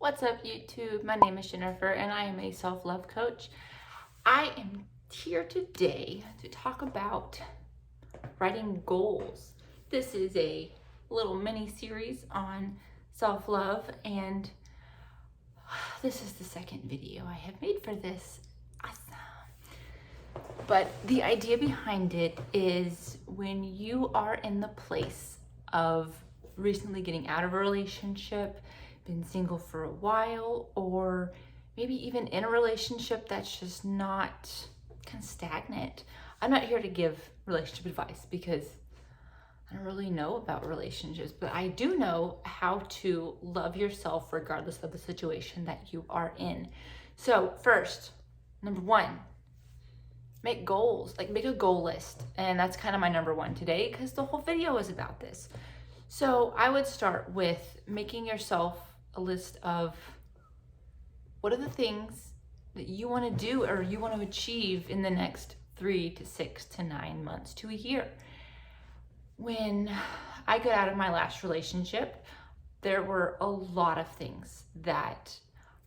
What's up, YouTube? My name is Jennifer and I am a self-love coach. I am here today to talk about writing goals. This is a little mini series on self-love, and this is the second video I have made for this. But the idea behind it is when you are in the place of recently getting out of a relationship, been single for a while, or maybe even in a relationship that's just not kind of stagnant. I'm not here to give relationship advice because I don't really know about relationships, but I do know how to love yourself regardless of the situation that you are in. So first, number one, make goals, like make a goal list. And that's kind of my number one today because the whole video is about this. So I would start with making yourself a list of what are the things that you want to do or you want to achieve in the next 3 to 6 to 9 months to a year. When I got out of my last relationship, there were a lot of things that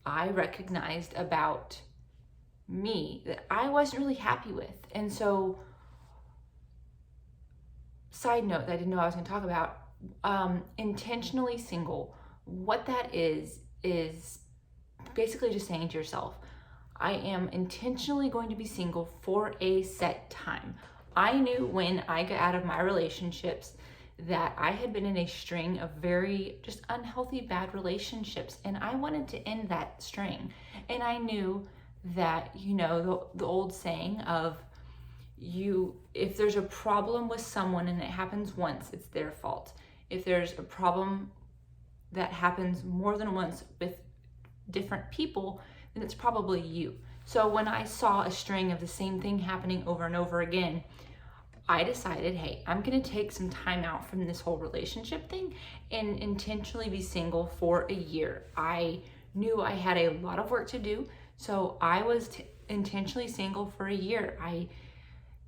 I recognized about me that I wasn't really happy with. And so, side note that I didn't know I was going to talk about, intentionally single. What that is basically just saying to yourself, I am intentionally going to be single for a set time. I knew when I got out of my relationships that I had been in a string of very just unhealthy, bad relationships, and I wanted to end that string. And I knew that, you know, the old saying of if there's a problem with someone and it happens once, it's their fault. If there's a problem that happens more than once with different people, then it's probably you. So when I saw a string of the same thing happening over and over again, I decided, hey, I'm gonna take some time out from this whole relationship thing and intentionally be single for a year. I knew I had a lot of work to do, so I was intentionally single for a year.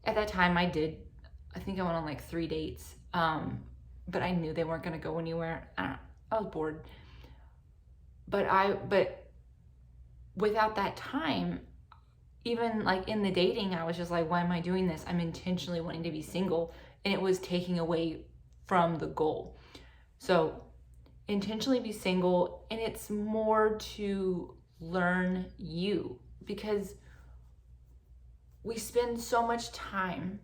At that time I think I went on like 3 dates, but I knew they weren't gonna go anywhere. I was bored. But without that time, even like in the dating, I was just like, why am I doing this? I'm intentionally wanting to be single, and it was taking away from the goal. So intentionally be single, and it's more to learn you, because we spend so much time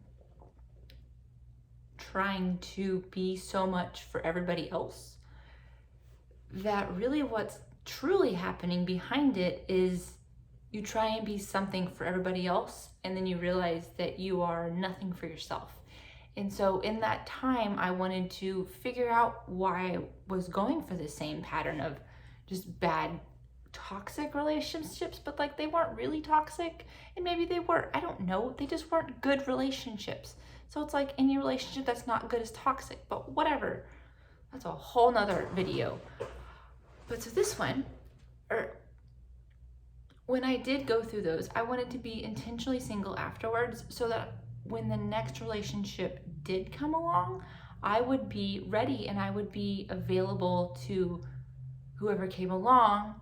trying to be so much for everybody else that really what's truly happening behind it is you try and be something for everybody else, and then you realize that you are nothing for yourself. And so in that time, I wanted to figure out why I was going for the same pattern of just bad, toxic relationships, but like they weren't really toxic, and maybe they were, I don't know, they just weren't good relationships. So it's like any relationship that's not good is toxic, but whatever, that's a whole nother video. But so this one, when I did go through those, I wanted to be intentionally single afterwards so that when the next relationship did come along, I would be ready and I would be available to whoever came along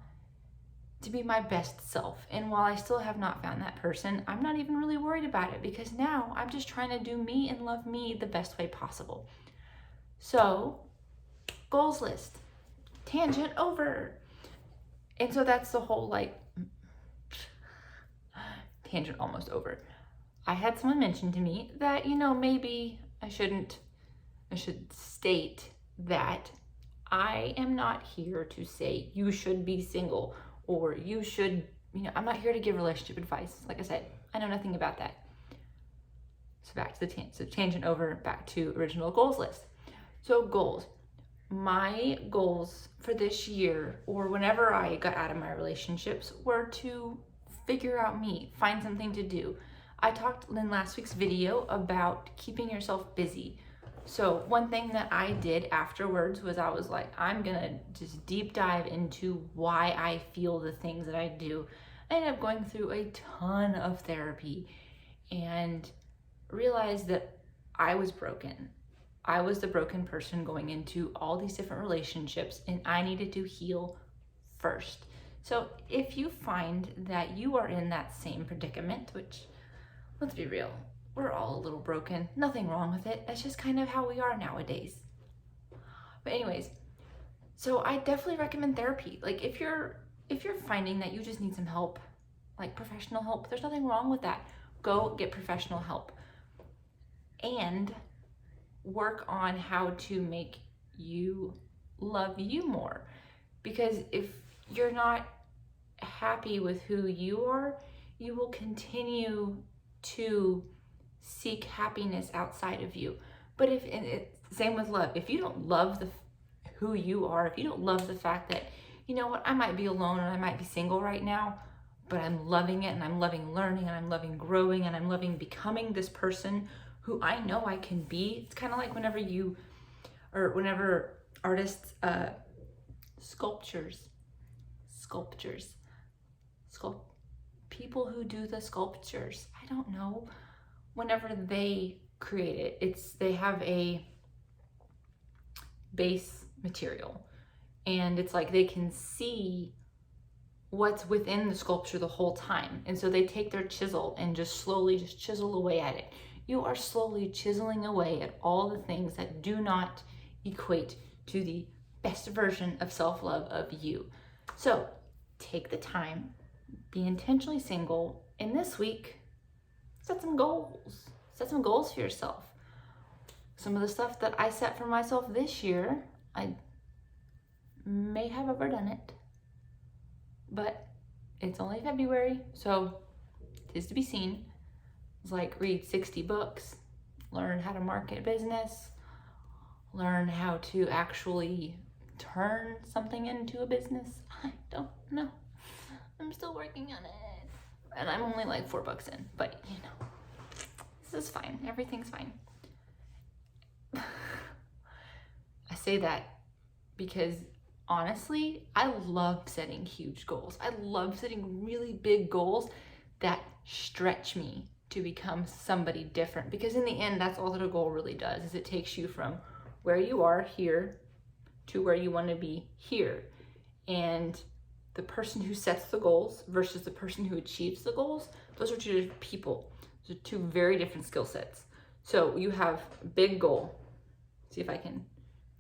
to be my best self. And while I still have not found that person, I'm not even really worried about it, because now I'm just trying to do me and love me the best way possible. So, goals list. Tangent over. And so that's the whole like tangent almost over. I had someone mention to me that, you know, maybe I should state that I am not here to say you should be single or you should, you know, I'm not here to give relationship advice. Like I said, I know nothing about that. So back to the tangent over, back to original goals list. So goals. My goals for this year, or whenever I got out of my relationships, were to figure out me, find something to do. I talked in last week's video about keeping yourself busy. So one thing that I did afterwards was I was like, I'm gonna just deep dive into why I feel the things that I do. I ended up going through a ton of therapy and realized that I was broken. I was the broken person going into all these different relationships, and I needed to heal first. So if you find that you are in that same predicament, which, let's be real, we're all a little broken, nothing wrong with it. That's just kind of how we are nowadays. But anyways, so I definitely recommend therapy. Like if you're finding that you just need some help, like professional help, there's nothing wrong with that. Go get professional help and work on how to make you love you more. Because if you're not happy with who you are, you will continue to seek happiness outside of you. But same with love. If you don't love who you are, if you don't love the fact that, you know what, I might be alone and I might be single right now, but I'm loving it and I'm loving learning and I'm loving growing and I'm loving becoming this person who I know I can be. It's kind of like whenever artists, people who do the sculptures, I don't know, whenever they create it, they have a base material and it's like they can see what's within the sculpture the whole time, and so they take their chisel and just slowly just chisel away at it. You are slowly chiseling away at all the things that do not equate to the best version of self-love of you. So take the time, be intentionally single, and this week set some goals for yourself. Some of the stuff that I set for myself this year, I may have overdone it, but it's only February, so it is to be seen. It's like read 60 books, learn how to market business, learn how to actually turn something into a business. I don't know. I'm still working on it. And I'm only like $4 in, but you know, this is fine. Everything's fine. I say that because honestly, I love setting huge goals. I love setting really big goals that stretch me to become somebody different, because in the end, that's all that a goal really does, is it takes you from where you are here to where you want to be here. And the person who sets the goals versus the person who achieves the goals, those are two different people. Those are two very different skill sets. So you have big goal. See if I can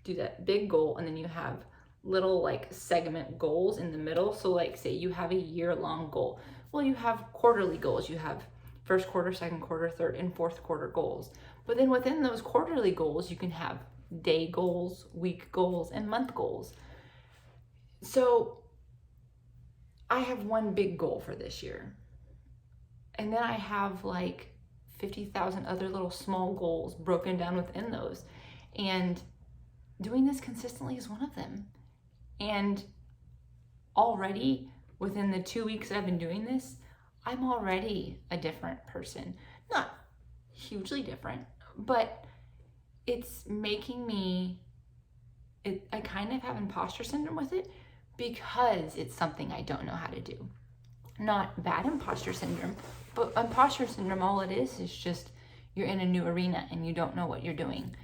do that. Big goal, and then you have little like segment goals in the middle. So like say you have a year-long goal. Well, you have quarterly goals. You have first quarter, second quarter, third, and fourth quarter goals. But then within those quarterly goals, you can have day goals, week goals, and month goals. So I have one big goal for this year. And then I have like 50,000 other little small goals broken down within those. And doing this consistently is one of them. And already within the 2 weeks that I've been doing this, I'm already a different person. Not hugely different, but it's making me, I kind of have imposter syndrome with it because it's something I don't know how to do. Not bad imposter syndrome, but imposter syndrome, all it is just you're in a new arena and you don't know what you're doing.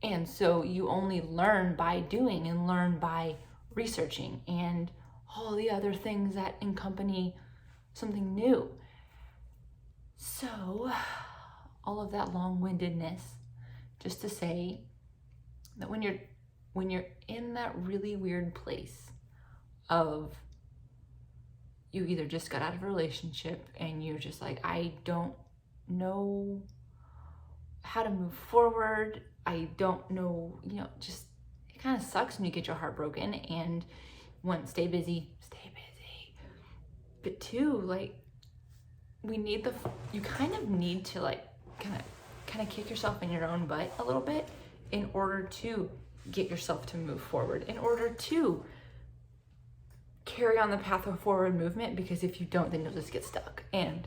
And so you only learn by doing and learn by researching and all the other things that accompany something new. So all of that long-windedness just to say that when you're in that really weird place of you either just got out of a relationship and you're just like, I don't know how to move forward. I don't know, just it kind of sucks when you get your heart broken. And one, stay busy. But two, like you kind of need to like kind of kick yourself in your own butt a little bit in order to get yourself to move forward, in order to carry on the path of forward movement, because if you don't, then you'll just get stuck. And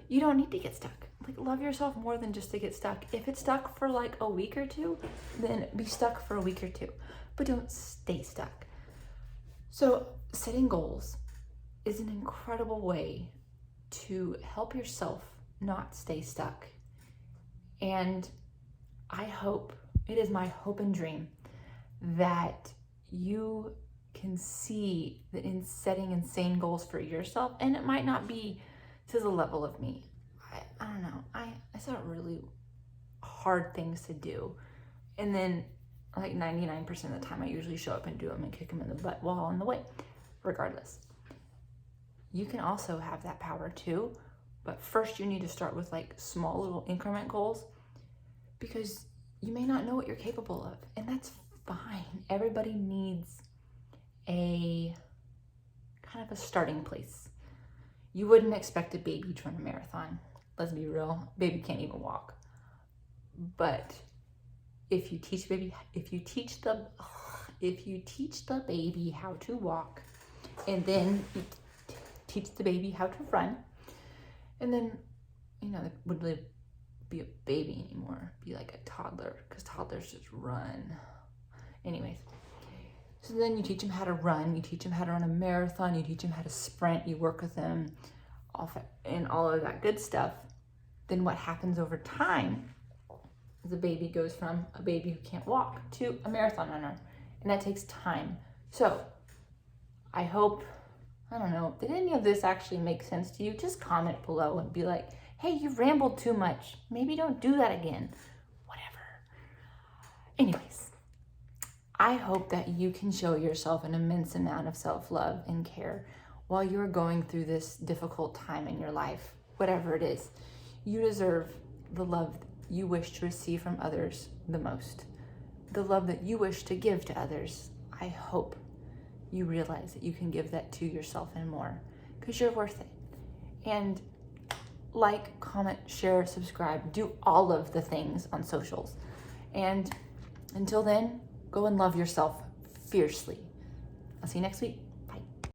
you don't need to get stuck. Like, love yourself more than just to get stuck. If it's stuck for like a week or two, then be stuck for a week or two, but don't stay stuck. So setting goals is an incredible way to help yourself not stay stuck. And it is my hope and dream that you can see that in setting insane goals for yourself, and it might not be to the level of me. I don't know. I set really hard things to do. And then like 99% of the time I usually show up and do them and kick them in the butt while on the way. Regardless. You can also have that power too, but first you need to start with like small little increment goals, because you may not know what you're capable of, and that's fine. Everybody needs a kind of a starting place. You wouldn't expect a baby to run a marathon. Let's be real, baby can't even walk. But if you teach the baby how to walk, and then you teach the baby how to run, and then, you know, it wouldn't really be a baby anymore, be like a toddler, because toddlers just run. Anyways, so then you teach them how to run, you teach them how to run a marathon, you teach them how to sprint, you work with them and all of that good stuff. Then what happens over time is the baby goes from a baby who can't walk to a marathon runner, and that takes time. So I hope, I don't know, did any of this actually make sense to you? Just comment below and be like, hey, you rambled too much. Maybe don't do that again. Whatever. Anyways, I hope that you can show yourself an immense amount of self-love and care while you're going through this difficult time in your life, whatever it is. You deserve the love you wish to receive from others the most, the love that you wish to give to others. I hope you realize that you can give that to yourself and more, because you're worth it. And like, comment, share, subscribe, do all of the things on socials. And until then, go and love yourself fiercely. I'll see you next week.